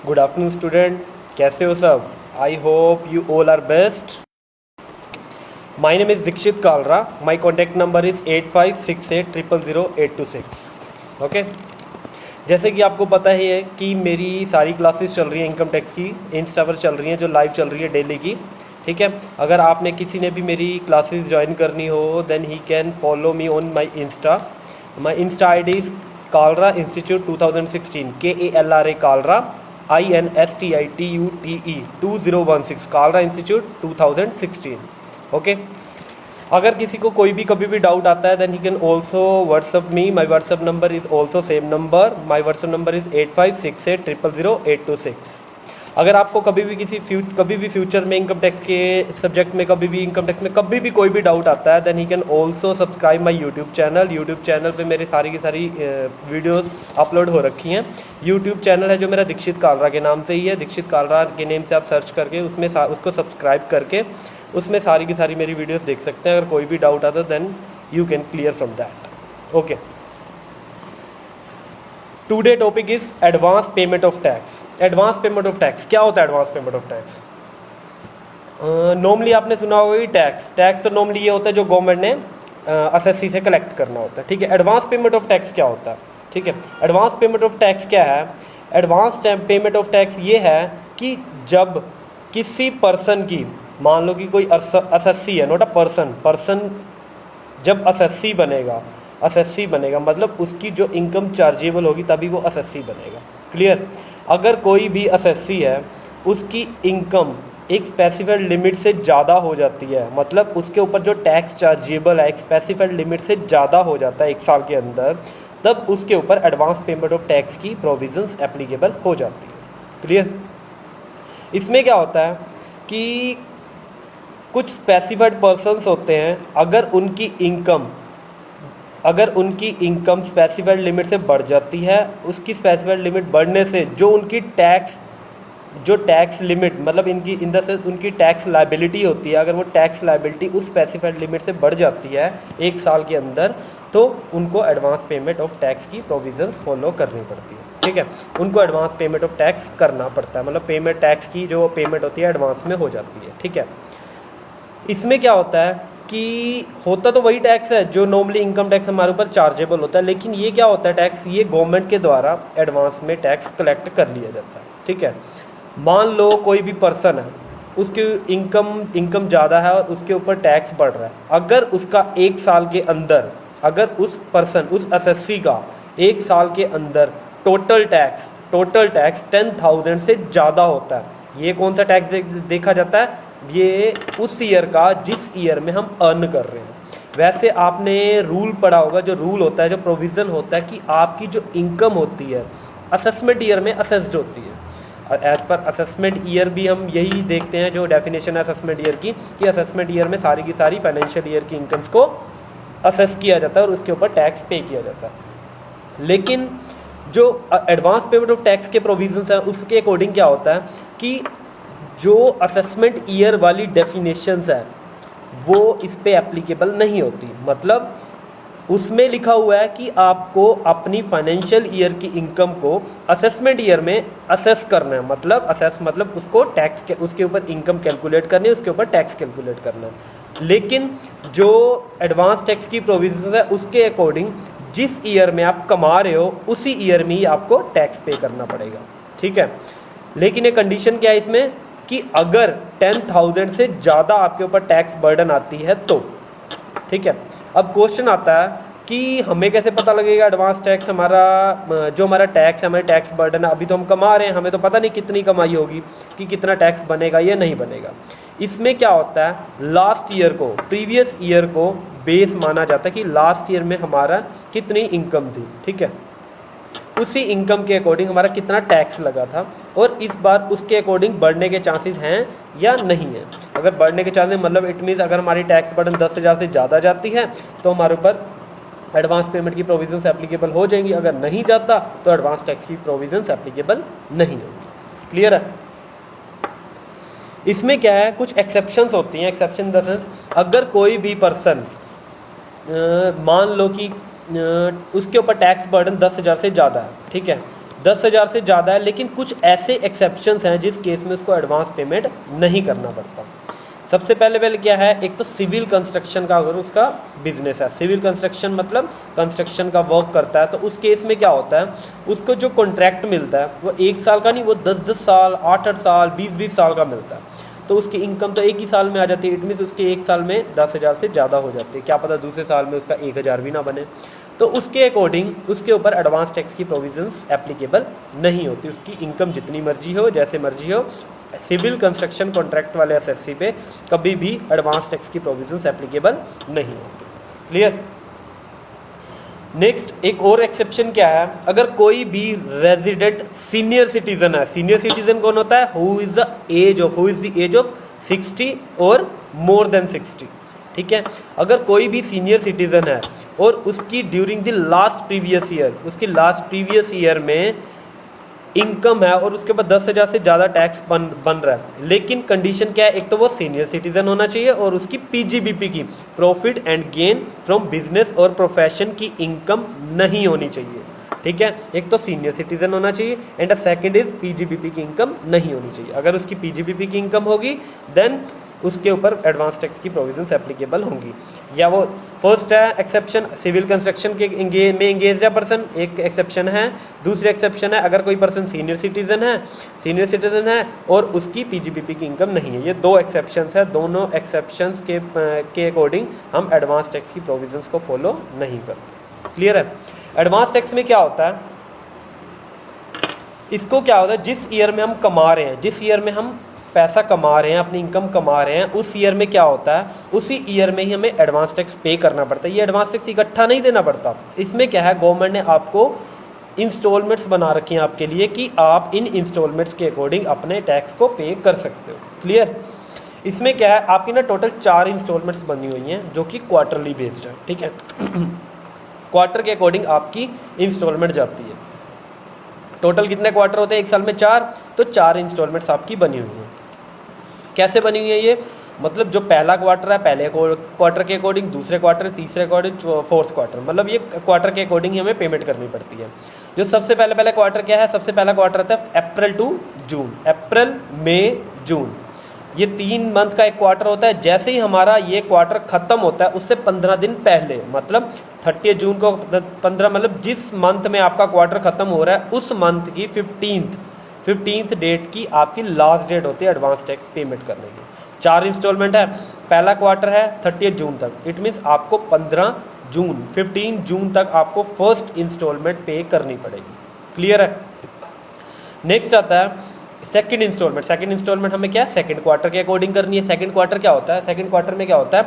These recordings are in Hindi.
गुड आफ्टरनून स्टूडेंट, कैसे हो सब? I hope you all are best. My name is Dikshit Kalra. My contact number is 8568000826। Okay, जैसे कि आपको पता ही है कि मेरी सारी क्लासेस चल रही हैं इनकम टैक्स की, इंस्टा पर चल रही हैं, जो लाइव चल रही है डेली की। ठीक है, अगर आपने किसी ने भी मेरी क्लासेस ज्वाइन करनी हो then he can follow me on my insta. My insta I D is Kalra institute 2016, KALRA Kalra INSTITUTE 2016, Kalra institute 2016। Okay, अगर किसी को कोई भी कभी भी डाउट आता है then he can also WhatsApp me. My WhatsApp number is also same number. My WhatsApp number is 8568000826। अगर आपको कभी भी फ्यूचर में इनकम टैक्स के सब्जेक्ट में कभी भी कोई भी डाउट आता है then he can also subscribe my YouTube channel. YouTube channel पे मेरी सारी की सारी वीडियोस अपलोड हो रखी हैं। यूट्यूब चैनल है जो मेरा दीक्षित कालरा के नाम से ही है। दीक्षित कालरा के नेम से आप सर्च करके उसमें उसको सब्सक्राइब करके उसमें सारी की सारी मेरी वीडियोस देख सकते हैं। अगर कोई भी डाउट आता है then you can clear from that. Okay, today topic is advance payment of tax. Advance payment of tax क्या होता है? Advance payment of tax normally आपने सुना होगा कि टैक्स तो नॉर्मली ये होता है जो गवर्नमेंट ने एसएससी से कलेक्ट करना होता है। ठीक है, एडवांस पेमेंट ऑफ टैक्स क्या होता है? ठीक है, एडवांस पेमेंट ऑफ टैक्स क्या है? एडवांस पेमेंट ऑफ टैक्स ये है कि जब किसी पर्सन की, मान लो कि कोई एसएससी है, नोट अ पर्सन जब एसएससी बनेगा मतलब उसकी जो इनकम चार्जेबल होगी तभी वो एसएससी बनेगा। क्लियर? अगर कोई भी एसएससी है उसकी इनकम एक स्पेसिफाइड लिमिट से ज़्यादा हो जाती है, मतलब उसके ऊपर जो टैक्स चार्जेबल है एक स्पेसिफाइड लिमिट से ज़्यादा हो जाता है एक साल के अंदर, तब उसके ऊपर एडवांस पेमेंट ऑफ टैक्स की प्रोविजंस एप्लीकेबल हो जाती है। क्लियर? इसमें क्या होता है कि कुछ स्पेसिफाइड पर्सन्स होते हैं, अगर उनकी इनकम स्पेसिफाइड लिमिट से बढ़ जाती है, उसकी स्पेसिफाइड लिमिट बढ़ने से जो उनकी टैक्स लिमिट मतलब इन द सेंस उनकी टैक्स लायबिलिटी होती है, अगर वो टैक्स लायबिलिटी उस स्पेसिफाइड लिमिट से बढ़ जाती है एक साल के अंदर, तो उनको एडवांस पेमेंट ऑफ टैक्स की प्रोविजंस फॉलो करनी पड़ती है। ठीक है, उनको एडवांस पेमेंट ऑफ टैक्स करना पड़ता है, मतलब पेमेंट टैक्स की जो पेमेंट होती है एडवांस में हो जाती है। ठीक है, इसमें क्या होता है कि होता तो वही टैक्स है जो नॉर्मली इनकम टैक्स हमारे ऊपर चार्जेबल होता है, लेकिन ये क्या होता है टैक्स, ये गवर्नमेंट के द्वारा एडवांस में टैक्स कलेक्ट कर लिया जाता है। ठीक है, मान लो कोई भी पर्सन है, उसकी इनकम ज़्यादा है और उसके ऊपर टैक्स बढ़ रहा है, अगर उसका एक साल के अंदर, अगर उस एसएससी का एक साल के अंदर टोटल टैक्स 10,000 से ज़्यादा होता है, ये कौन सा टैक्स देखा जाता है? ये उस ईयर का जिस ईयर में हम अर्न कर रहे हैं। वैसे आपने रूल पढ़ा होगा, जो रूल होता है, जो प्रोविज़न होता है कि आपकी जो इनकम होती है असेसमेंट ईयर में असेस्ड होती है। एज पर असेसमेंट ईयर भी हम यही देखते हैं, जो डेफिनेशन है असेसमेंट ईयर की, कि असेसमेंट ईयर में सारी की सारी फाइनेंशियल ईयर की इनकम्स को असेस किया जाता है और उसके ऊपर टैक्स पे किया जाता है। लेकिन जो एडवांस पेमेंट ऑफ टैक्स के प्रोविजंस हैं उसके अकॉर्डिंग क्या होता है कि जो असेसमेंट ईयर वाली डेफिनेशंस है वो इस पे एप्लीकेबल नहीं होती। मतलब उसमें लिखा हुआ है कि आपको अपनी फाइनेंशियल ईयर की इनकम को असेसमेंट ईयर में असेस करना है, मतलब उसको टैक्स के उसके ऊपर इनकम कैलकुलेट करनी है, उसके ऊपर टैक्स कैलकुलेट करना है। लेकिन जो एडवांस टैक्स की प्रोविजंस है उसके अकॉर्डिंग जिस ईयर में आप कमा रहे हो उसी ईयर में ही आपको टैक्स पे करना पड़ेगा। ठीक है, लेकिन ये कंडीशन क्या है इसमें कि अगर 10,000 से ज़्यादा आपके ऊपर टैक्स बर्डन आती है तो। ठीक है, अब क्वेश्चन आता है कि हमें कैसे पता लगेगा एडवांस टैक्स हमारा टैक्स है, हमारे टैक्स बर्डन है, अभी तो हम कमा रहे हैं, हमें तो पता नहीं कितनी कमाई होगी कि कितना टैक्स बनेगा या नहीं बनेगा। इसमें क्या होता है, प्रीवियस ईयर को बेस माना जाता है कि लास्ट ईयर में हमारा कितनी इनकम थी। ठीक है, उसी इनकम के अकॉर्डिंग हमारा कितना टैक्स लगा था और इस बार उसके अकॉर्डिंग बढ़ने के चांसेस हैं या नहीं है। अगर बढ़ने के चांसेस मतलब इट मीन्स अगर हमारी टैक्स बर्डन 10,000 से ज़्यादा जाती है तो हमारे ऊपर एडवांस पेमेंट की प्रोविजंस एप्लीकेबल हो जाएंगी, अगर नहीं जाता तो एडवांस टैक्स की प्रोविजंस एप्लीकेबल नहीं होंगी। क्लियर है? इसमें क्या है, कुछ एक्सेप्शंस होती हैं। एक्सेप्शन इन द सेंस, अगर कोई भी पर्सन मान लो कि उसके ऊपर टैक्स बर्डन 10,000 से ज़्यादा है, ठीक है, 10,000 से ज़्यादा है, लेकिन कुछ ऐसे एक्सेप्शंस हैं जिस केस में उसको एडवांस पेमेंट नहीं करना पड़ता। सबसे पहले क्या है, एक तो सिविल कंस्ट्रक्शन का अगर उसका बिजनेस है, सिविल कंस्ट्रक्शन मतलब कंस्ट्रक्शन का वर्क करता है, तो उस केस में क्या होता है, उसको जो कॉन्ट्रैक्ट मिलता है वो 1 साल का नहीं, वो 10-10 साल, 8-8 साल, 20-20 साल का मिलता है। तो उसकी इनकम तो एक ही साल में आ जाती है, इट मीन्स उसके एक साल में 10,000 से ज़्यादा हो जाती है, क्या पता दूसरे साल में उसका 1,000 भी ना बने। तो उसके अकॉर्डिंग उसके ऊपर एडवांस टैक्स की प्रोविजंस एप्लीकेबल नहीं होती, उसकी इनकम जितनी मर्जी हो, जैसे मर्जी हो। सिविल कंस्ट्रक्शन कॉन्ट्रैक्ट वाले एसएससी पे कभी भी एडवांस टैक्स की प्रोविजंस एप्लीकेबल नहीं होती। क्लियर। नेक्स्ट एक और एक्सेप्शन क्या है, अगर कोई भी रेजिडेंट सीनियर सिटीजन है, सीनियर सिटीजन कौन होता है, who is the age of 60 और मोर देन 60, ठीक है। अगर कोई भी सीनियर सिटीजन है और उसकी during the last previous year, उसकी लास्ट प्रीवियस ईयर में इनकम है और उसके बाद 10,000 से ज़्यादा टैक्स बन रहा है, लेकिन कंडीशन क्या है, एक तो वो सीनियर सिटीजन होना चाहिए और उसकी पीजीबीपी की, profit and gain from business और प्रोफेशन की इनकम नहीं होनी चाहिए, ठीक है। एक तो सीनियर सिटीजन होना चाहिए एंड सेकंड इज पीजीबीपी की इनकम नहीं होनी चाहिए। अगर उसकी पीजीबीपी की इनकम होगी देन उसके ऊपर एडवांस टैक्स की प्रोविजंस एप्लीकेबल होंगी। या वो फर्स्ट है एक्सेप्शन, सिविल कंस्ट्रक्शन के में एंगेज है पर्सन, एक एक्सेप्शन है। दूसरी एक्सेप्शन है अगर कोई पर्सन सीनियर सिटीजन है और उसकी पीजीबीपी की इनकम नहीं है। ये 2 एक्सेप्शंस है, दोनों एक्सेप्शंस के अकॉर्डिंग हम एडवांस टैक्स की प्रोविजंस को फॉलो नहीं करते। क्लियर है। एडवांस टैक्स में क्या होता है, इसको क्या होता है, जिस ईयर में हम कमा रहे हैं, जिस ईयर में हम पैसा कमा रहे हैं, अपनी इनकम कमा रहे हैं, उस ईयर में क्या होता है, उसी ईयर में ही हमें एडवांस टैक्स पे करना पड़ता है। ये एडवांस टैक्स इकट्ठा नहीं देना पड़ता। इसमें क्या है, गवर्नमेंट ने आपको इंस्टॉलमेंट्स बना रखी हैं आपके लिए कि आप इन इंस्टॉलमेंट्स के अकॉर्डिंग अपने टैक्स को पे कर सकते हो। क्लियर। इसमें क्या है, आपकी ना टोटल 4 इंस्टॉलमेंट्स बनी हुई हैं जो कि क्वार्टरली बेस्ड है, ठीक है। क्वार्टर के अकॉर्डिंग आपकी इंस्टॉलमेंट जाती है। टोटल कितने क्वार्टर होते हैं एक साल में, 4, तो 4 इंस्टॉलमेंट्स आपकी बनी हुई हैं। कैसे बनी हुई है ये, मतलब जो पहला क्वार्टर है पहले क्वार्टर के अकॉर्डिंग, दूसरे क्वार्टर, तीसरे अकॉर्डिंग, फोर्थ क्वार्टर, मतलब ये क्वार्टर के अकॉर्डिंग ही हमें पेमेंट करनी पड़ती है। जो सबसे पहले क्वार्टर क्या है, सबसे पहला क्वार्टर आता है अप्रैल टू जून, अप्रैल मई जून, ये 3 मंथ का एक क्वार्टर होता है। जैसे ही हमारा ये क्वार्टर खत्म होता है उससे 15 दिन पहले, मतलब 30 जून को 15, मतलब जिस मंथ में आपका क्वार्टर खत्म हो रहा है उस मंथ की 15th डेट की आपकी लास्ट डेट होती है एडवांस टैक्स पेमेंट करने की। 4 इंस्टॉलमेंट है, पहला क्वार्टर है 30 जून तक, इट मीन्स आपको 15 जून तक आपको फर्स्ट इंस्टॉलमेंट पे करनी पड़ेगी। क्लियर है। नेक्स्ट आता है सेकंड इंस्टॉलमेंट हमें क्या है, सेकंड क्वार्टर के अकॉर्डिंग करनी है। सेकंड क्वार्टर क्या होता है, सेकंड क्वार्टर में क्या होता है,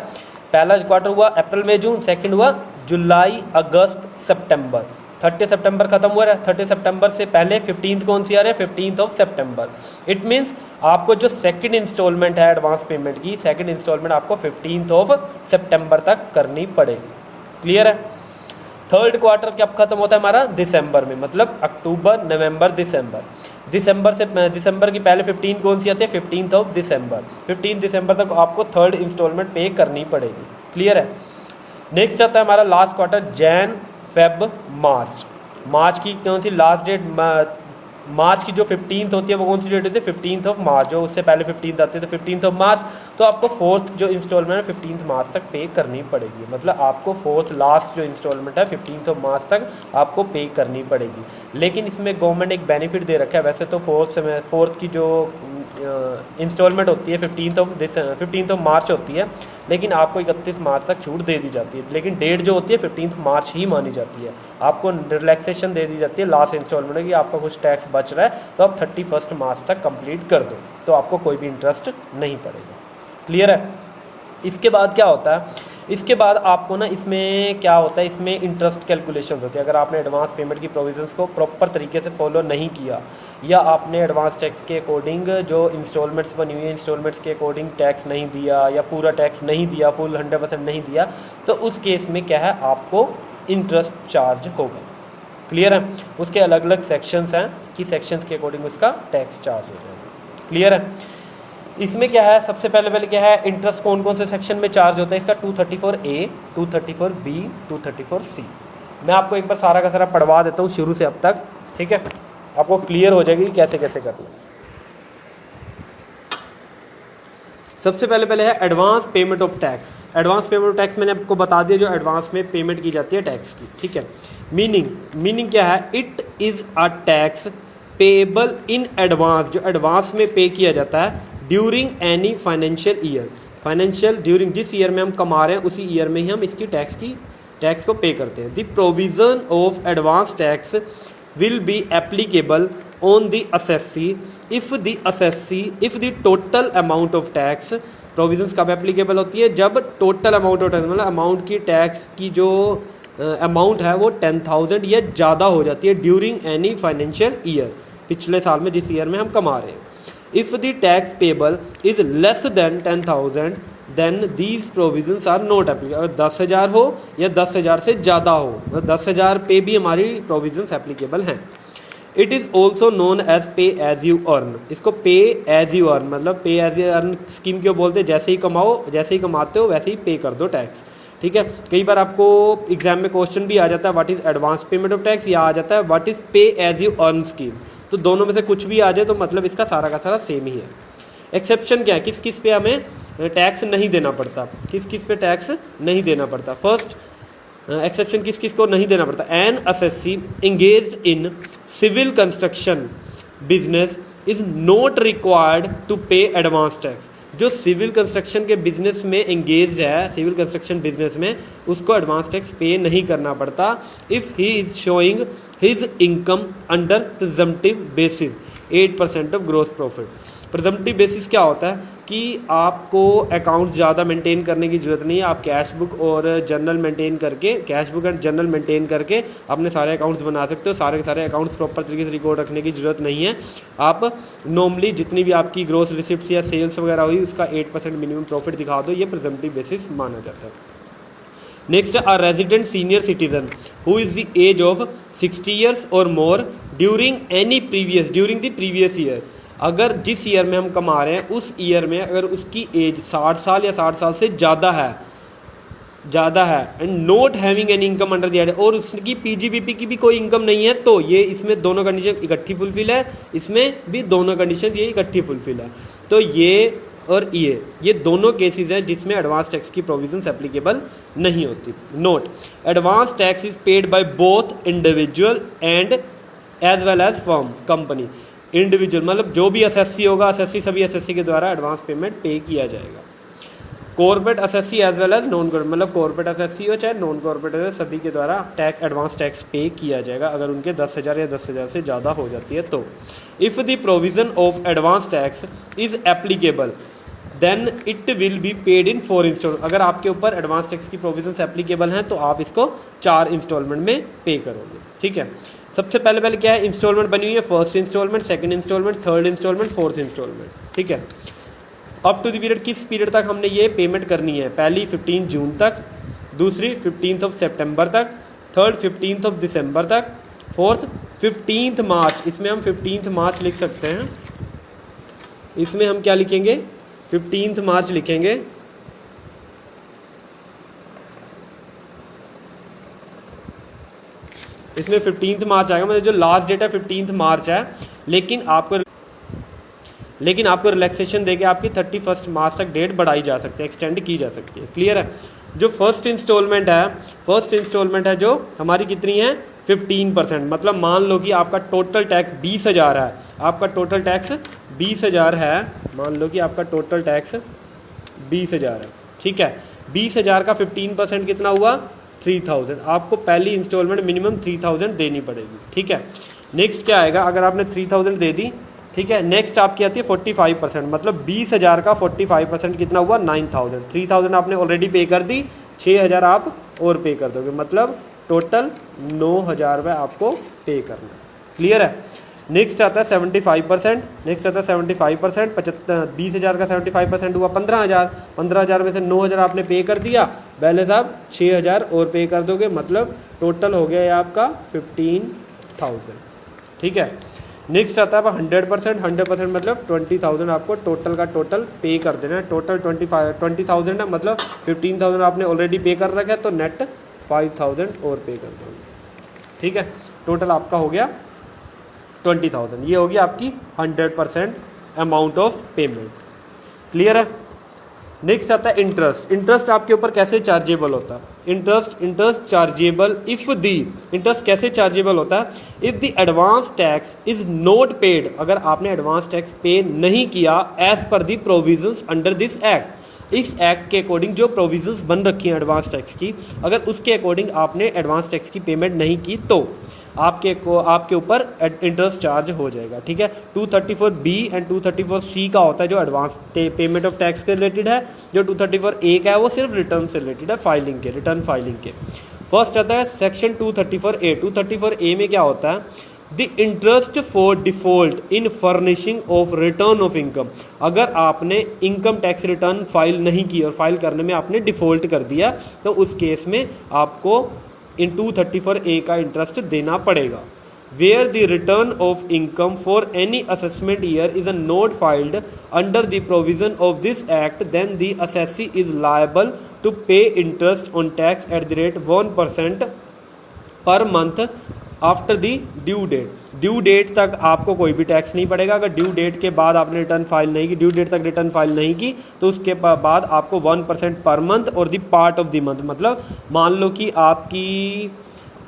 पहला क्वार्टर हुआ अप्रैल मई जून, सेकंड हुआ जुलाई अगस्त सितंबर। 30 सितंबर खत्म हुआ है, 30 सितंबर से पहले 15th कौन सी आ रही है, 15th of September. It means आपको जो सेकंड इंस्टॉलमेंट है एडवांस पेमेंट की, सेकंड इंस्टॉलमेंट आपको 15th ऑफ सितंबर तक करनी पड़ेगी। क्लियर है। थर्ड क्वार्टर कब खत्म होता है हमारा, दिसंबर में, मतलब अक्टूबर नवंबर दिसंबर। दिसंबर की पहले 15 कौन सी आती है, 15th ऑफ दिसंबर। 15 दिसंबर तक आपको थर्ड इंस्टॉलमेंट पे करनी पड़ेगी। क्लियर है। नेक्स्ट आता है हमारा last quarter, Jan Feb March की कौन सी लास्ट डेट, मार्च की जो 15th होती है वो कौन सी डेट होती है, 15th ऑफ मार्च। जो उससे पहले 15th आती है तो 15th ऑफ मार्च, तो आपको फोर्थ जो इंस्टॉलमेंट है 15th मार्च तक पे करनी पड़ेगी। मतलब आपको फोर्थ लास्ट जो इंस्टॉलमेंट है 15th ऑफ मार्च तक आपको पे करनी पड़ेगी। लेकिन इसमें गवर्नमेंट एक बेनिफिट दे रखा है, वैसे तो फोर्थ की जो इंस्टॉलमेंट होती है 15th ऑफ मार्च होती है, लेकिन आपको 31 मार्च तक छूट दे दी जाती है। लेकिन डेट जो होती है 15th मार्च ही मानी जाती है। आपको रिलैक्सेशन दे दी जाती है लास्ट इंस्टॉलमेंट की, आपका कुछ टैक्स बच रहा है तो आप 31 मार्च तक कंप्लीट कर दो, तो आपको कोई भी इंटरेस्ट नहीं पड़ेगा। क्लियर है। इसके बाद क्या होता है, इसके बाद आपको ना इसमें क्या होता है, इसमें इंटरेस्ट कैलकुलेशन होती है। अगर आपने एडवांस पेमेंट की प्रोविजंस को प्रॉपर तरीके से फॉलो नहीं किया, या आपने एडवांस टैक्स के अकॉर्डिंग जो इंस्टॉलमेंट्स बनी हुई है इंस्टॉलमेंट्स के अकॉर्डिंग टैक्स नहीं दिया, या पूरा टैक्स नहीं दिया, फुल 100% नहीं दिया, तो उस केस में क्या है, आपको इंटरेस्ट चार्ज होगा। क्लियर है। उसके अलग अलग सेक्शंस हैं कि सेक्शंस के अकॉर्डिंग उसका टैक्स चार्ज हो जाएगा। क्लियर है। इसमें क्या है, सबसे पहले क्या है, इंटरेस्ट कौन कौन से सेक्शन में चार्ज होता है इसका, 234A, 234B, 234C। मैं आपको एक बार सारा का सारा पढ़वा देता हूँ शुरू से अब तक, ठीक है। आपको क्लियर हो जाएगी कि कैसे कैसे करना है। सबसे पहले है advance payment of tax. Advance payment of tax मैंने आपको बता दिया, जो एडवांस में पेमेंट की जाती है टैक्स की, ठीक है। मीनिंग क्या है? It is a tax payable in advance, जो एडवांस में पे किया जाता है during any financial year. During जिस ईयर में हम कमा रहे हैं उसी ईयर में ही हम इसकी टैक्स को पे करते हैं। The provision of advance tax will be applicable on the assessee if the total amount of tax. Provisions कब एप्लीकेबल होती है? जब टोटल अमाउंट ऑफ टैक्स, मतलब अमाउंट की टैक्स की जो अमाउंट है वो 10,000 या ज़्यादा हो जाती है ड्यूरिंग एनी फाइनेंशियल ईयर, पिछले साल में जिस ईयर में हम कमा रहे हैं। If the tax payable is less than 10,000 then these provisions are not applicable. अगर 10,000 हो या 10,000 से ज़्यादा हो, 10,000 पे भी हमारी प्रोविजंस एप्लीकेबल हैं। It is also known as pay as you earn. इसको पे एज यू अर्न, मतलब पे एज यू अर्न स्कीम क्यों बोलते हैं? जैसे ही कमाते हो वैसे ही पे कर दो टैक्स, ठीक है। कई बार आपको एग्जाम में क्वेश्चन भी आ जाता है what is advance payment of tax, या आ जाता है व्हाट इज़ पे एज यू अर्न स्कीम। तो दोनों में से कुछ भी आ जाए तो मतलब इसका सारा का सारा सेम ही है। एक्सेप्शन क्या है? किस किस पे हमें टैक्स नहीं देना पड़ता? किस किस पे टैक्स नहीं देना पड़ता? फर्स्ट एक्सेप्शन किस किस को नहीं देना पड़ता? An assessee engaged in civil construction business is not required to pay advance tax. जो सिविल कंस्ट्रक्शन के बिजनेस में एंगेज्ड है, सिविल कंस्ट्रक्शन बिजनेस में, उसको एडवांस टैक्स पे नहीं करना पड़ता if he is showing his income under presumptive basis 8% of gross profit. Presumptive basis क्या होता है कि आपको अकाउंट्स ज़्यादा मेंटेन करने की ज़रूरत नहीं है। आप कैश बुक और जर्नल मेंटेन करके, cash book and journal maintain करके अपने सारे अकाउंट्स बना सकते हो। सारे के सारे अकाउंट्स प्रॉपर तरीके से रिकॉर्ड रखने की ज़रूरत नहीं है। आप नॉर्मली जितनी भी आपकी ग्रॉस रिसिप्ट्स या सेल्स वगैरह हुई उसका 8% मिनिमम प्रॉफिट दिखा दो, ये प्रिजम्पटिव बेसिस माना जाता है। Next, a resident senior citizen who is the age of 60 years और more during the previous year. अगर जिस ईयर में हम कमा रहे हैं उस ईयर में अगर उसकी एज 60 साल या 60 साल से ज़्यादा है and not having any income under the, और उसकी पीजीबीपी की भी कोई इनकम नहीं है, तो ये इसमें दोनों कंडीशन इकट्ठी फुलफिल है, इसमें भी दोनों कंडीशन ये इकट्ठी फुलफिल है। तो ये और ये दोनों केसेस हैं जिसमें एडवांस टैक्स की प्रोविजंस एप्लीकेबल नहीं होती। Note, advance tax is paid by both individual and as well as firm company. Individual मतलब जो भी असेसी होगा, सभी असेसी के द्वारा एडवांस पेमेंट पे किया जाएगा। Corporate assessee as well as non corporate, मतलब कॉर्पोरेट असेसी हो चाहे नॉन कॉर्पोरेट, सभी के द्वारा एडवांस टैक्स पे किया जाएगा अगर उनके 10,000 या 10,000 से ज़्यादा हो जाती है तो। If the provision of advance tax is applicable then it will be paid in 4 instalment. अगर आपके ऊपर एडवांस टैक्स की प्रोविजंस एप्लीकेबल हैं तो आप इसको 4 इंस्टॉलमेंट में पे करोगे, ठीक है। सबसे पहले क्या है? इंस्टॉलमेंट बनी हुई है, first instalment, second instalment, third instalment, fourth instalment, ठीक है। अप टू द पीरियड, किस पीरियड तक हमने ये पेमेंट करनी है? पहली 15 जून तक, दूसरी 15 सितंबर तक, थर्ड 15 दिसंबर तक, फोर्थ 15 मार्च। इसमें हम 15 मार्च लिख सकते हैं। इसमें हम क्या लिखेंगे? 15 मार्च लिखेंगे। इसमें 15 मार्च आएगा, मतलब जो लास्ट डेट है 15 मार्च है, लेकिन आपको रिलैक्सेशन देके आपकी 31 मार्च तक डेट बढ़ाई जा सकती है, एक्सटेंड की जा सकती है। क्लियर है? जो फर्स्ट इंस्टॉलमेंट है जो हमारी कितनी है? 15%। मतलब मान लो कि आपका टोटल टैक्स 20,000 है, आपका टोटल टैक्स 20,000 है, मान लो कि आपका टोटल टैक्स 20,000 है, ठीक है। 20,000 का 15% कितना हुआ? 3,000। आपको पहली इंस्टॉलमेंट मिनिमम 3,000 देनी पड़ेगी, ठीक है। नेक्स्ट क्या आएगा? अगर आपने 3,000 दे दी, ठीक है, नेक्स्ट आपकी आती है 45%, मतलब 20,000 का 45% कितना हुआ? 9,000। 3,000 आपने ऑलरेडी पे कर दी, 6,000 आप और पे कर दोगे, मतलब टोटल 9,000 रुपये आपको पे करना। क्लियर है? नेक्स्ट आता है 75%। 20,000 का 75% हुआ 15,000। 15,000 में से 9,000 आपने पे कर दिया, बैलेंस आप 6,000 और पे कर दोगे, मतलब टोटल हो गया ये आपका 15,000, ठीक है। नेक्स्ट आता है 100%। 100% मतलब 20,000 आपको टोटल का टोटल पे कर देना है। टोटल 20,000 है, मतलब 15,000 आपने ऑलरेडी पे कर रखा है, तो नेट 5,000 और पे कर दोगे, ठीक है। टोटल आपका हो गया 20,000, ये होगी आपकी 100% अमाउंट ऑफ पेमेंट। क्लियर है। नेक्स्ट आता है इंटरेस्ट। इंटरेस्ट आपके ऊपर कैसे चार्जेबल होता है? Interest chargeable if the, interest कैसे चार्जेबल होता है? If the advance tax is not paid, अगर आपने एडवांस टैक्स पे नहीं किया as per the provisions under this act, इस एक्ट के अकॉर्डिंग जो प्रोविजंस बन रखी हैं एडवांस टैक्स की, अगर उसके अकॉर्डिंग आपने एडवांस टैक्स की पेमेंट नहीं की तो आपके ऊपर इंटरेस्ट चार्ज हो जाएगा। ठीक है। 234B एंड 234C का होता है जो एडवांस पेमेंट ऑफ टैक्स के रिलेटेड है। जो 234A का है वो सिर्फ रिटर्न से रिलेटेड है, फाइलिंग के, रिटर्न फाइलिंग के। फर्स्ट आता है सेक्शन 234A। 234A में क्या होता है? The interest for default in furnishing of return of income, अगर आपने इनकम टैक्स रिटर्न फाइल नहीं की और फाइल करने में आपने डिफॉल्ट कर दिया तो उस केस में आपको इन 234A का इंटरेस्ट देना पड़ेगा। Where the return of income for any assessment year is not filed under the provision of this act, then the assessee is liable to pay interest on tax at the rate 1% per month after the due date. Due date तक आपको कोई भी टैक्स नहीं पड़ेगा। अगर ड्यू डेट के बाद आपने रिटर्न फाइल नहीं की, ड्यू डेट तक रिटर्न फाइल नहीं की, तो उसके बाद आपको 1% पर मंथ और the part of the month, मतलब मान लो कि आपकी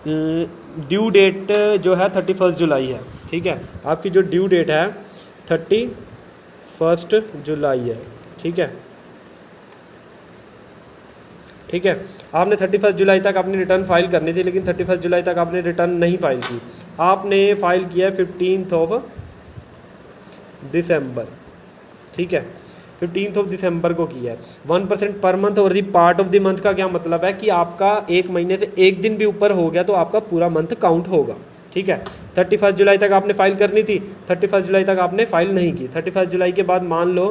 ड्यू डेट जो है 31 जुलाई है। ठीक है। आपकी जो ड्यू डेट है 31 जुलाई है। ठीक है। ठीक है। आपने 31 जुलाई तक अपनी रिटर्न फाइल करनी थी, लेकिन 31 जुलाई तक आपने रिटर्न नहीं फाइल की। आपने फाइल किया है 15 दिसंबर। ठीक है। 15 दिसंबर को किया है। 1% पर मंथ और the part of the month का क्या मतलब है कि आपका एक महीने से एक दिन भी ऊपर हो गया तो आपका पूरा मंथ काउंट होगा। ठीक है। 31 जुलाई तक आपने फाइल करनी थी, 31 जुलाई तक आपने फाइल नहीं की। 31 जुलाई के बाद मान लो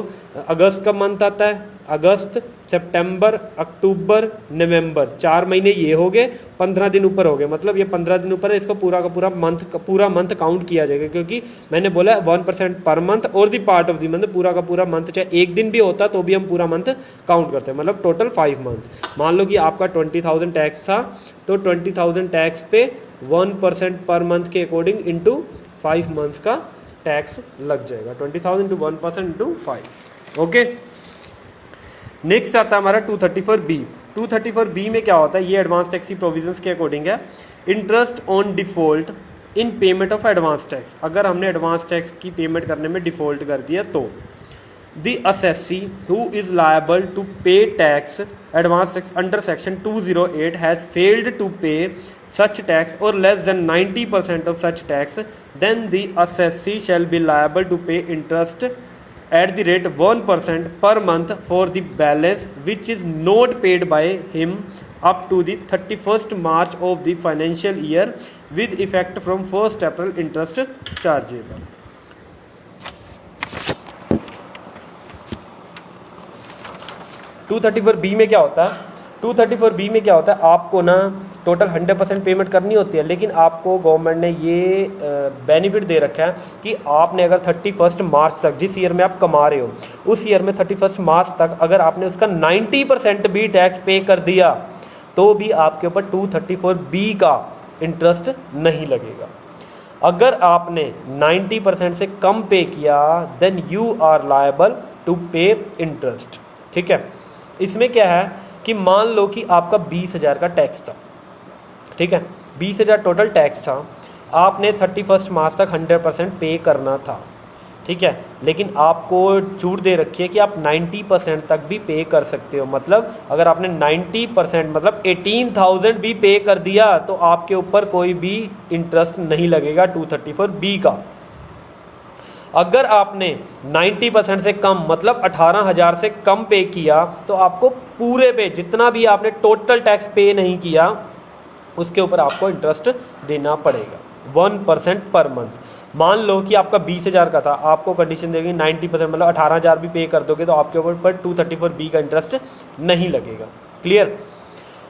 अगस्त का मंथ आता है, अगस्त, सितंबर, अक्टूबर, नवंबर, 4 महीने ये हो गए, 15 दिन ऊपर हो गए, मतलब ये 15 दिन ऊपर है, इसका पूरा का पूरा मंथ काउंट किया जाएगा, क्योंकि मैंने बोला 1% पर मंथ और the part of the month, पूरा का पूरा मंथ चाहे एक दिन भी होता तो भी हम पूरा मंथ काउंट करते हैं, मतलब टोटल 5 मंथ। मान लो कि आपका 20,000 टैक्स था तो 20,000 टैक्स पे 1% पर मंथ के अकॉर्डिंग इंटू 5 मंथ्स का टैक्स लग जाएगा। 20,000 इंटू 1% इंटू 5। ओके। नेक्स्ट आता है हमारा 234B। 234B में क्या होता है? ये एडवांस टैक्स की प्रोविजंस के अकॉर्डिंग है। Interest on default in payment of advance tax, अगर हमने एडवांस टैक्स की पेमेंट करने में डिफॉल्ट कर दिया तो the assessee who is liable to pay tax advance tax under section 208 has failed to pay such tax or less than 90% of such tax, then the assessee shall be liable to pay interest at the rate 1% per month for the balance which is not paid by him up to the 31st March of the financial year with effect from 1st April interest chargeable। (234B) में क्या होता है? 234B में क्या होता है? आपको ना टोटल 100% पेमेंट करनी होती है, लेकिन आपको गवर्नमेंट ने ये बेनिफिट दे रखा है कि आपने अगर 31 मार्च तक, जिस ईयर में आप कमा रहे हो उस ईयर में 31 मार्च तक अगर आपने उसका 90% भी टैक्स पे कर दिया तो भी आपके ऊपर 234B का इंटरेस्ट नहीं लगेगा। अगर आपने 90% से कम पे किया then you are liable to pay interest. ठीक है। इसमें क्या है कि मान लो कि आपका 20,000 का टैक्स था। ठीक है। 20,000 टोटल टैक्स था, आपने 31 मार्च तक 100% पे करना था। ठीक है। लेकिन आपको छूट दे रखी है कि आप 90% तक भी पे कर सकते हो, मतलब अगर आपने 90% मतलब 18,000 भी पे कर दिया तो आपके ऊपर कोई भी इंटरेस्ट नहीं लगेगा 234B का। अगर आपने 90% से कम मतलब 18,000 से कम पे किया तो आपको पूरे पे जितना भी आपने टोटल टैक्स पे नहीं किया उसके ऊपर आपको इंटरेस्ट देना पड़ेगा 1% पर मंथ। मान लो कि आपका 20,000 का था, आपको कंडीशन देगी 90% मतलब 18,000 भी पे कर दोगे तो आपके ऊपर 234B का इंटरेस्ट नहीं लगेगा। क्लियर।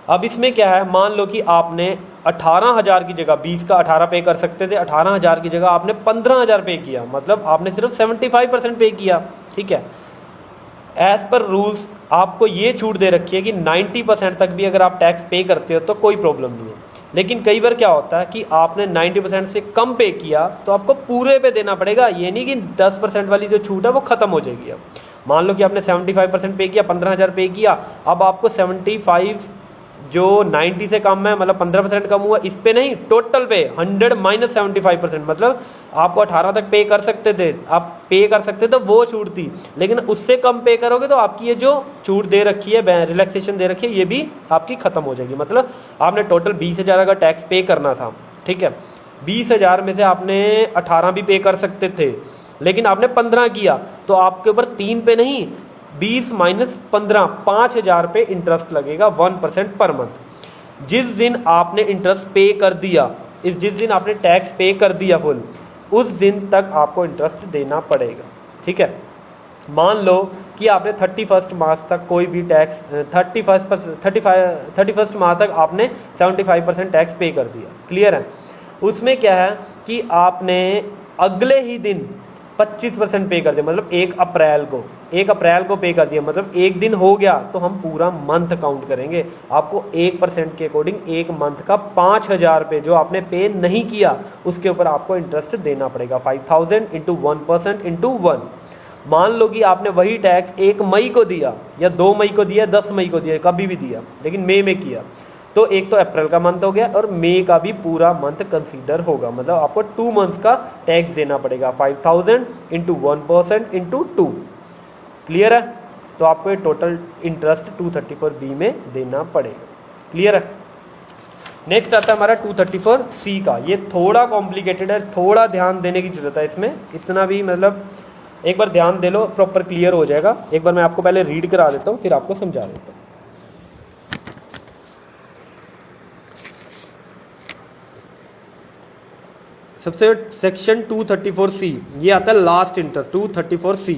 अब इसमें क्या है, मान लो कि आपने 18,000 की जगह 20 का 18 पे कर सकते थे, 18,000 की जगह आपने 15,000 पे किया, मतलब आपने सिर्फ 75% पे किया। ठीक है। एज पर रूल्स आपको ये छूट दे रखी है कि 90% तक भी अगर आप टैक्स पे करते हो तो कोई प्रॉब्लम नहीं है, लेकिन कई बार क्या होता है कि आपने 90% से कम पे किया तो आपको पूरे पे देना पड़ेगा, ये नहीं कि 10% वाली जो छूट है वो खत्म हो जाएगी। अब मान लो कि आपने 75% पे किया, 15,000 पे किया, अब आपको 75 जो 90 से कम है मतलब 15% कम हुआ, इस पे नहीं, टोटल पे 100 माइनस 75%, मतलब आपको 18 तक पे कर सकते थे, आप पे कर सकते थे, वो छूट थी। लेकिन उससे कम पे करोगे तो आपकी ये जो छूट दे रखी है, रिलैक्सेशन दे रखी है, ये भी आपकी खत्म हो जाएगी। मतलब आपने टोटल 20,000 का टैक्स पे करना था, ठीक है, 20,000 में से आपने 18 भी पे कर सकते थे, लेकिन आपने 15 किया, तो आपके ऊपर 3 पे नहीं, 20 माइनस 15, 5,000 पे इंटरेस्ट लगेगा 1% पर मंथ। जिस दिन आपने इंटरेस्ट पे कर दिया, जिस दिन आपने टैक्स पे कर दिया फुल, उस दिन तक आपको इंटरेस्ट देना पड़ेगा, ठीक है। मान लो कि आपने 31 मार्च तक कोई भी टैक्स 31 मार्च तक आपने 75% टैक्स पे कर दिया, क्लियर है। उसमें क्या है कि आपने अगले ही दिन 25% पे कर दिया, मतलब 1 अप्रैल को पे कर दिया, मतलब एक दिन हो गया तो हम पूरा मंथ काउंट करेंगे। आपको 1% के अकॉर्डिंग एक मंथ का 5,000 रुपये जो आपने पे नहीं किया उसके ऊपर आपको इंटरेस्ट देना पड़ेगा। 5,000 इंटू 1% इंटू 1। मान लो कि आपने वही टैक्स 1 मई को दिया या 2 मई को दिया, 10 मई को दिया, कभी भी दिया, लेकिन मई में किया, तो एक तो अप्रैल का मंथ हो गया और मई का भी पूरा मंथ कंसीडर होगा, मतलब आपको 2 मंथ्स का टैक्स देना पड़ेगा। 5,000 इंटू 1% इंटू 2, क्लियर है। तो आपको ये टोटल इंटरेस्ट 234B में देना पड़ेगा, क्लियर है। नेक्स्ट आता है हमारा 234C का। ये थोड़ा कॉम्प्लिकेटेड है, थोड़ा ध्यान देने की जरूरत है इसमें, इतना भी मतलब एक बार ध्यान दे लो, प्रॉपर क्लियर हो जाएगा। एक बार मैं आपको पहले रीड करा देता हूँ, फिर आपको समझा देता हूँ। सबसे सेक्शन 234C ये आता है last interest 234C,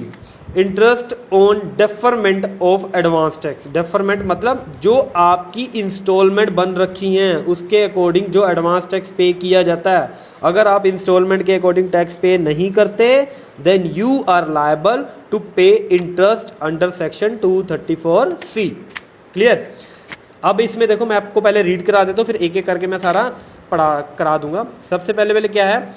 interest on deferment of advance tax. Deferment मतलब जो आपकी इंस्टॉलमेंट बन रखी हैं उसके अकॉर्डिंग जो एडवांस टैक्स पे किया जाता है। अगर आप इंस्टॉलमेंट के अकॉर्डिंग टैक्स पे नहीं करते then you are liable to pay interest under section 234C, clear. अब इसमें देखो मैं आपको पहले रीड करा देता हूँ, फिर एक एक करके मैं सारा पढ़ा करा दूंगा। सबसे पहले क्या है,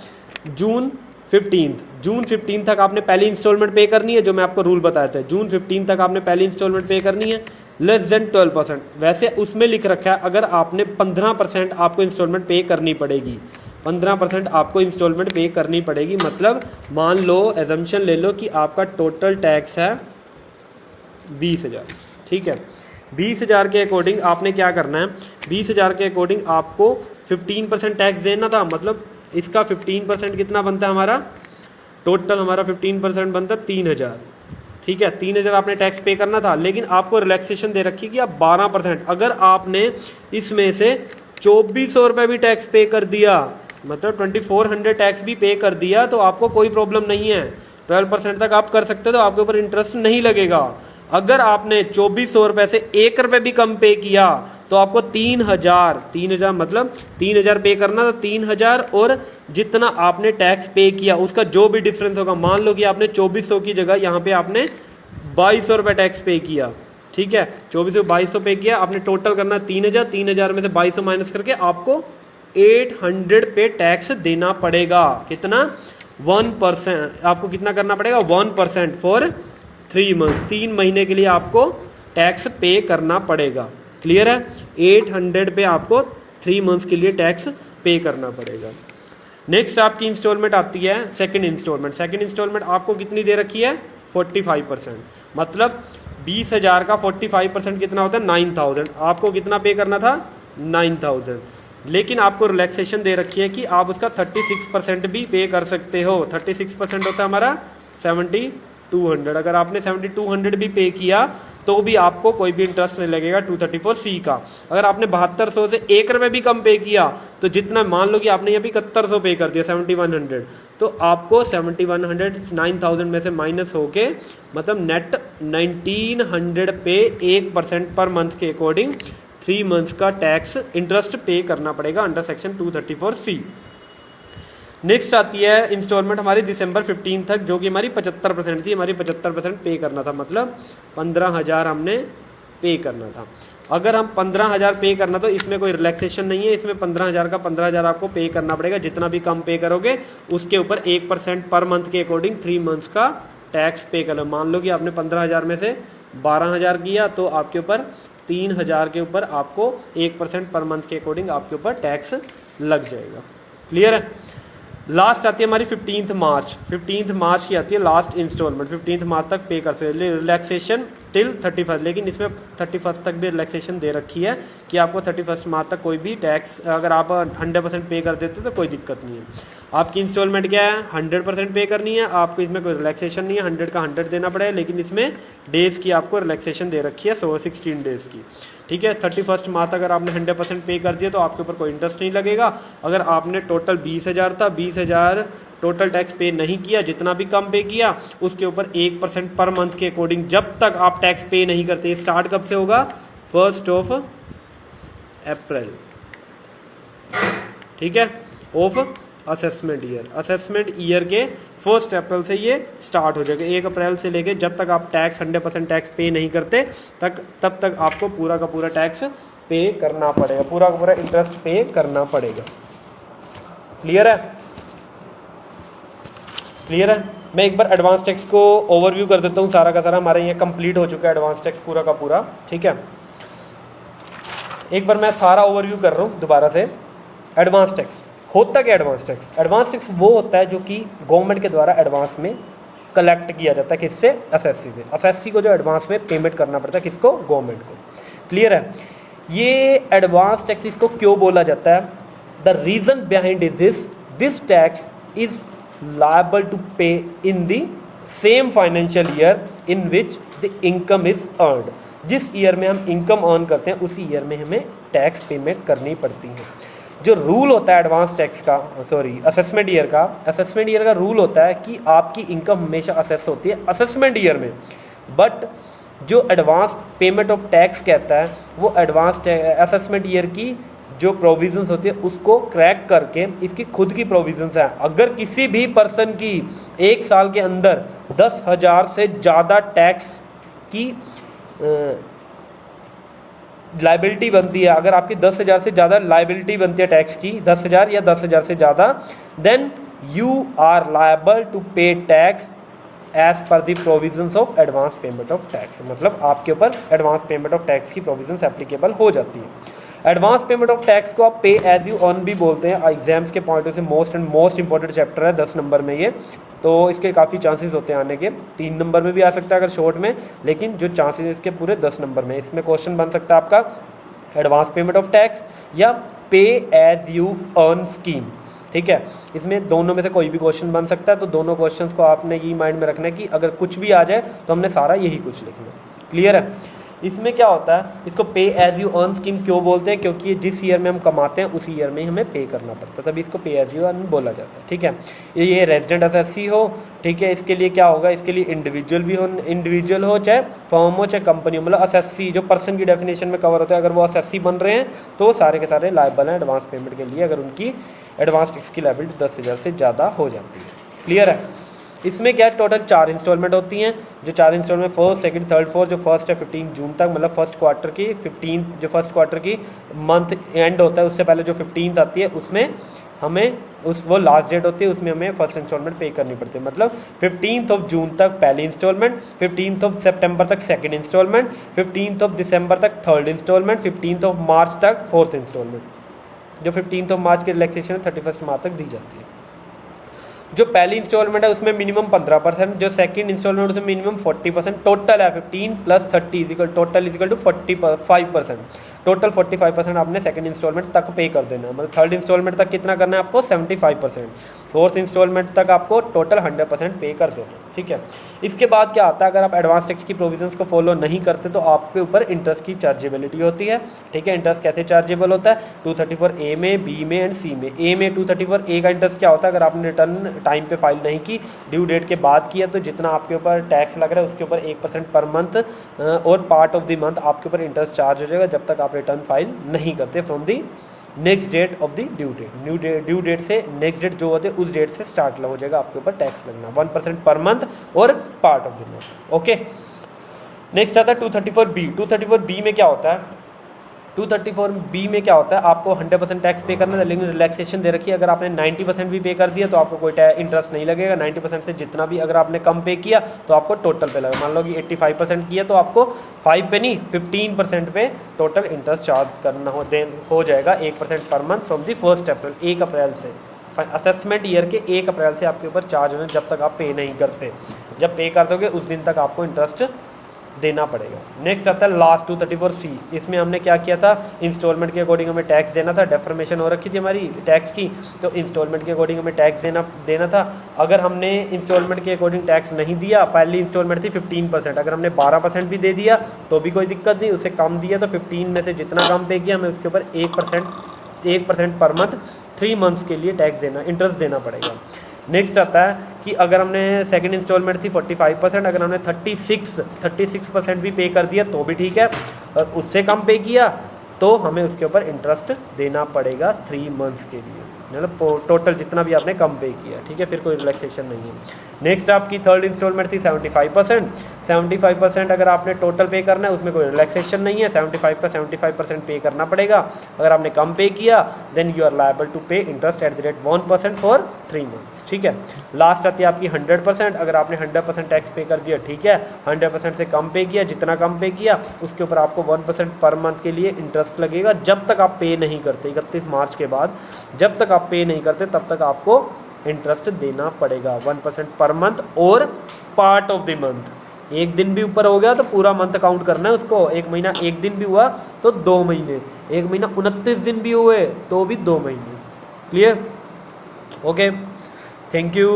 जून 15 तक आपने पहली इंस्टॉलमेंट पे करनी है, जो मैं आपको रूल बताया था। जून 15 तक आपने पहली इंस्टॉलमेंट पे करनी है, लेस देन 12%। वैसे उसमें लिख रखा है अगर आपने 15% आपको इंस्टॉलमेंट पे करनी पड़ेगी, 15% आपको इंस्टॉलमेंट पे करनी पड़ेगी। मतलब मान लो एजम्पशन ले लो कि आपका टोटल टैक्स है 20,000, ठीक है। 20,000 के अकॉर्डिंग आपने क्या करना है, 20,000 के अकॉर्डिंग आपको 15% टैक्स देना था। मतलब इसका 15% कितना बनता है हमारा, टोटल हमारा 15% बनता है 3,000, ठीक है। 3,000 आपने टैक्स पे करना था, लेकिन आपको रिलैक्सेशन दे रखी कि आप 12%, अगर आपने इसमें से 2,400 रुपये भी टैक्स पे कर दिया, मतलब 2,400 टैक्स भी पे कर दिया, तो आपको कोई प्रॉब्लम नहीं है, 12% तक आप कर सकते हो, तो आपके ऊपर इंटरेस्ट नहीं लगेगा। अगर आपने 2,400 रुपये से 1 रुपये भी कम पे किया तो आपको 3,000 मतलब 3,000 पे करना था, 3,000 और जितना आपने टैक्स पे किया उसका जो भी डिफरेंस होगा। मान लो कि आपने 2,400 की जगह यहाँ पे आपने 2,200 रुपये टैक्स पे किया, ठीक है। 2,400 2,200 पे किया, आपने टोटल करना 3,000, 3,000 में से 2,200 माइनस करके आपको 800 पे टैक्स देना पड़ेगा। कितना, 1%। आपको कितना करना पड़ेगा, 1% फॉर 3 मंथ्स, 3 महीने के लिए आपको टैक्स पे करना पड़ेगा, क्लियर है। 800 पे आपको 3 मंथ्स के लिए टैक्स पे करना पड़ेगा। नेक्स्ट आपकी इंस्टॉलमेंट आती है सेकंड इंस्टॉलमेंट। सेकंड इंस्टॉलमेंट आपको कितनी दे रखी है, 45%। मतलब 20,000 का 45% कितना होता है, 9,000। आपको कितना पे करना था, 9,000, लेकिन आपको रिलैक्सेशन दे रखी है कि आप उसका 36% भी पे कर सकते हो। 36% होता है हमारा 7,200। अगर आपने 7,200 भी पे किया तो भी आपको कोई भी इंटरेस्ट नहीं लगेगा 234C का। अगर आपने 7,200 से 1 रुपये भी कम पे किया तो जितना, मान लो कि आपने यहाँ भी 7,100 पे कर दिया, 7,100, तो आपको 7,100 9,000 में से माइनस होके मतलब नेट 1,900 पे 1% पर मंथ के अकॉर्डिंग 3 मंथ्स का टैक्स इंटरेस्ट पे करना पड़ेगा अंडर सेक्शन 234C। नेक्स्ट आती है इंस्टॉलमेंट हमारी दिसंबर 15 तक, जो कि हमारी 75% थी। हमारी 75% पे करना था, मतलब 15,000 हमने पे करना था। अगर हम 15,000 पे करना तो इसमें कोई रिलैक्सेशन नहीं है, इसमें 15,000 का 15,000 आपको पे करना पड़ेगा। जितना भी कम पे करोगे उसके ऊपर 1% पर मंथ के अकॉर्डिंग 3 मंथ्स का टैक्स पे करना। मान लो कि आपने 15,000 में से 12,000 किया तो आपके ऊपर 3,000 के ऊपर आपको 1% पर मंथ के अकॉर्डिंग आपके ऊपर टैक्स लग जाएगा। क्लियर है। लास्ट आती है हमारी 15 मार्च। 15 मार्च की आती है लास्ट इंस्टॉलमेंट। 15 मार्च तक पे कर सकते हैं, रिलैक्सेशन टिल 31, लेकिन इसमें 31 तक भी रिलैक्सेशन दे रखी है कि आपको 31 मार्च तक कोई भी टैक्स, अगर आप 100% पे कर देते तो कोई दिक्कत नहीं है। आपकी इंस्टॉलमेंट क्या है, 100% पे करनी है आपको, इसमें कोई रिलैक्सेशन नहीं है, 100 का 100 देना पड़ेगा, लेकिन इसमें डेज़ की आपको रिलैक्सेशन दे रखी है 16 डेज़ की। ठीक है। 31 मार्च अगर आपने 100% पे कर दिया तो आपके ऊपर कोई इंटरेस्ट नहीं लगेगा। अगर आपने टोटल 20,000 था, 20,000 टोटल टैक्स पे नहीं किया, जितना भी कम पे किया उसके ऊपर 1% पर मंथ के अकॉर्डिंग जब तक आप टैक्स पे नहीं करते। स्टार्ट कब से होगा, 1 अप्रैल। ठीक है, of assessment year. Assessment year के 1 अप्रैल से ये स्टार्ट हो जाएगा। 1 अप्रैल से लेके जब तक आप टैक्स 100% टैक्स पे नहीं करते तब तक आपको पूरा का पूरा टैक्स पे करना पड़ेगा, पूरा का पूरा इंटरेस्ट पे करना पड़ेगा। क्लियर है। क्लियर है। मैं एक बार एडवांस टैक्स को ओवरव्यू कर देता हूँ। सारा का सारा हमारे यहाँ कंप्लीट हो चुका है एडवांस टैक्स पूरा का पूरा। ठीक है, एक बार मैं सारा ओवरव्यू कर रहा हूँ दोबारा से। एडवांस टैक्स होता क्या, एडवांस टैक्स, एडवांस टैक्स वो होता है जो कि गवर्नमेंट के द्वारा एडवांस में कलेक्ट किया जाता है। किससे, एसएससी से। एसएससी को जो एडवांस में पेमेंट करना पड़ता है, किसको, गवर्नमेंट को। क्लियर है। ये एडवांस टैक्स इसको क्यों बोला जाता है, the reason behind is this tax is liable to pay in the same financial year in which the income is earned. जिस ईयर में हम इनकम अर्न करते हैं उसी ईयर में हमें टैक्स पेमेंट करनी पड़ती है। जो रूल होता है एडवांस टैक्स का, असेसमेंट ईयर का, असेसमेंट ईयर का रूल होता है कि आपकी इनकम हमेशा असेस होती है असेसमेंट ईयर में, बट जो एडवांस पेमेंट ऑफ टैक्स कहता है वो एडवांस असेसमेंट ईयर की जो प्रोविजंस होती है उसको क्रैक करके इसकी खुद की प्रोविजंस है। अगर किसी भी पर्सन की 1 साल के अंदर 10,000 से ज़्यादा टैक्स की लाइबिलिटी बनती है, अगर आपकी 10,000 से ज़्यादा लाइबिलिटी बनती है टैक्स की, 10,000 या 10,000 से ज़्यादा, then you are liable to pay tax as per the provisions of advance payment of tax. मतलब आपके ऊपर एडवांस पेमेंट ऑफ टैक्स की प्रोविजंस एप्लीकेबल हो जाती है। एडवांस पेमेंट ऑफ टैक्स को आप पे एज यू अर्न भी बोलते हैं। एग्जाम्स के पॉइंट से मोस्ट इंपॉर्टेंट चैप्टर है 10 नंबर में ये, तो इसके काफ़ी चांसेस होते हैं आने के। 3 नंबर में भी आ सकता है अगर शॉर्ट में, लेकिन जो चांसेस इसके पूरे 10 नंबर में। इसमें क्वेश्चन बन सकता है आपका एडवांस पेमेंट ऑफ टैक्स या पे एज यू अर्न स्कीम। ठीक है, इसमें दोनों में से कोई भी क्वेश्चन बन सकता है, तो दोनों क्वेश्चंस को आपने ये माइंड में रखना है कि अगर कुछ भी आ जाए तो हमने सारा यही कुछ लिखना है। क्लियर है। इसमें क्या होता है, इसको pay as you earn scheme क्यों बोलते हैं, क्योंकि जिस ईयर में हम कमाते हैं उसी ईयर में ही हमें पे करना पड़ता है, तभी इसको पे एज यू अर्न बोला जाता है। ठीक है, ये रेजिडेंट एसएससी हो, ठीक है, इसके लिए क्या होगा, इसके लिए इंडिविजुअल हो चाहे फर्म हो चाहे कंपनी हो, मतलब एसएससी जो पर्सन की डेफिनेशन में कवर होता है, अगर वो एसएससी बन रहे हैं तो सारे के सारे लायबल हैं एडवांस पेमेंट के लिए, अगर उनकी एडवांस टैक्स की लायबिलिटी 10,000 से ज़्यादा हो जाती है। क्लियर है। इसमें क्या टोटल 4 इंस्टॉलमेंट होती हैं, जो 4 instalment 1st, 2nd, 3rd, 4th, जो फर्स्ट है 15 जून तक, मतलब फर्स्ट क्वार्टर की 15, जो फर्स्ट क्वार्टर की मंथ एंड होता है उससे पहले जो 15th आती है उसमें हमें वो लास्ट डेट होती है, उसमें हमें फर्स्ट इंस्टॉलमेंट पे करनी पड़ती है। मतलब 15 जून तक पहली इंस्टॉलमेंट, 15 सितंबर तक 2nd इंस्टॉलमेंट, 15 दिसंबर तक 3rd इंस्टॉलमेंट, 15 मार्च तक 4th इंस्टॉलमेंट। जो 15 मार्च की रिलैक्सेशन 31 मार्च तक दी जाती है। जो पहली इंस्टॉलमेंट है उसमें मिनिमम 15%, जो सेकंड इंस्टॉलमेंट उसमें मिनिमम 40%, टोटल है 15 + 30 total is equal to 45%। Total 45% आपने सेकंड इंस्टॉलमेंट तक पे कर देना है। मतलब 3rd इंस्टॉलमेंट तक कितना करना है आपको, 75%। 4th इंस्टॉलमेंट तक आपको टोटल 100% पे कर देना है। ठीक है, इसके बाद क्या आता है, अगर आप एडवांस टैक्स की प्रोविजंस को फॉलो नहीं करते तो आपके ऊपर इंटरेस्ट की चार्जेबिलिटी होती है। ठीक है, इंटरेस्ट कैसे चार्जेबल होता है, 234A में, बी में एंड सी में। ए में 234A का इंटरेस्ट क्या होता है, अगर आपने रिटर्न टाइम पे फाइल नहीं की, ड्यू डेट के बाद किया, तो जितना आपके ऊपर टैक्स लग रहा है उसके ऊपर 1% पर मंथ और पार्ट ऑफ द मंथ आपके ऊपर इंटरेस्ट चार्ज हो जाएगा जब तक आप रिटर्न फाइल नहीं करते from the next date of the due date. Due date से नेक्स्ट डेट जो होते हैं उस डेट से स्टार्ट हो जाएगा आपके ऊपर टैक्स लगना, 1% पर मंथ और part of the month. Okay, next आता है 234B। 234B में क्या होता है, 234B में क्या होता है, आपको 100% टैक्स पे करना है, लेकिन रिलैक्सेशन दे रखी है। अगर आपने 90% भी पे कर दिया तो आपको कोई इंटरेस्ट नहीं लगेगा। 90% से जितना भी अगर आपने कम पे किया तो आपको टोटल पे लगेगा। मान लो कि 85% किया तो आपको 5 पे नहीं 15% पे टोटल इंटरेस्ट चार्ज करना हो जाएगा 1% पर मंथ फ्रॉम दी 1 अप्रैल, 1 अप्रैल से। असेसमेंट ईयर के 1 अप्रैल से आपके ऊपर चार्ज होने जब तक आप पे नहीं करते। जब पे कर दोगे उस दिन तक आपको इंटरेस्ट देना पड़ेगा। नेक्स्ट आता है लास्ट 234C। इसमें हमने क्या किया था, इंस्टॉलमेंट के अकॉर्डिंग हमें टैक्स देना था। डेफर्मेशन हो रखी थी हमारी टैक्स की, तो इंस्टॉलमेंट के अकॉर्डिंग हमें टैक्स देना था। अगर हमने इंस्टॉलमेंट के अकॉर्डिंग टैक्स नहीं दिया, पहली इंस्टॉलमेंट थी 15%, अगर हमने 12% भी दे दिया तो भी कोई दिक्कत नहीं। उससे कम दिया तो 15 में से जितना कम पे किया हमें उसके ऊपर 1% पर मंथ 3 मंथ्स के लिए टैक्स इंटरेस्ट देना पड़ेगा। नेक्स्ट आता है कि अगर हमने सेकंड इंस्टॉलमेंट थी 45%, अगर हमने 36% भी पे कर दिया तो भी ठीक है, और उससे कम पे किया तो हमें उसके ऊपर इंटरेस्ट देना पड़ेगा 3 मंथ्स के लिए, मतलब टोटल जितना भी आपने कम पे किया, ठीक है, फिर कोई रिलैक्सेशन नहीं है। नेक्स्ट आपकी थर्ड इंस्टॉलमेंट थी 75%। अगर आपने टोटल पे करना है उसमें कोई रिलैक्सेशन नहीं है, 75 का 75% पे करना पड़ेगा। अगर आपने कम पे किया then you are liable to pay interest at the rate 1% for 3 months, ठीक है। लास्ट आती है आपकी 100%। अगर आपने 100% टैक्स पे कर दिया ठीक है, 100% से कम पे किया, जितना कम पे किया उसके ऊपर आपको 1% पर मंथ के लिए इंटरेस्ट लगेगा जब तक आप पे नहीं करते। 31 मार्च के बाद जब तक आप पे नहीं करते तब तक आपको इंटरेस्ट देना पड़ेगा 1% पर मंथ और पार्ट ऑफ द मंथ। एक दिन भी ऊपर हो गया तो पूरा मंथ काउंट करना है उसको। एक महीना 1 दिन भी हुआ तो 2 महीने, एक महीना 29 दिन भी हुए तो भी 2 महीने। क्लियर? Okay, thank you.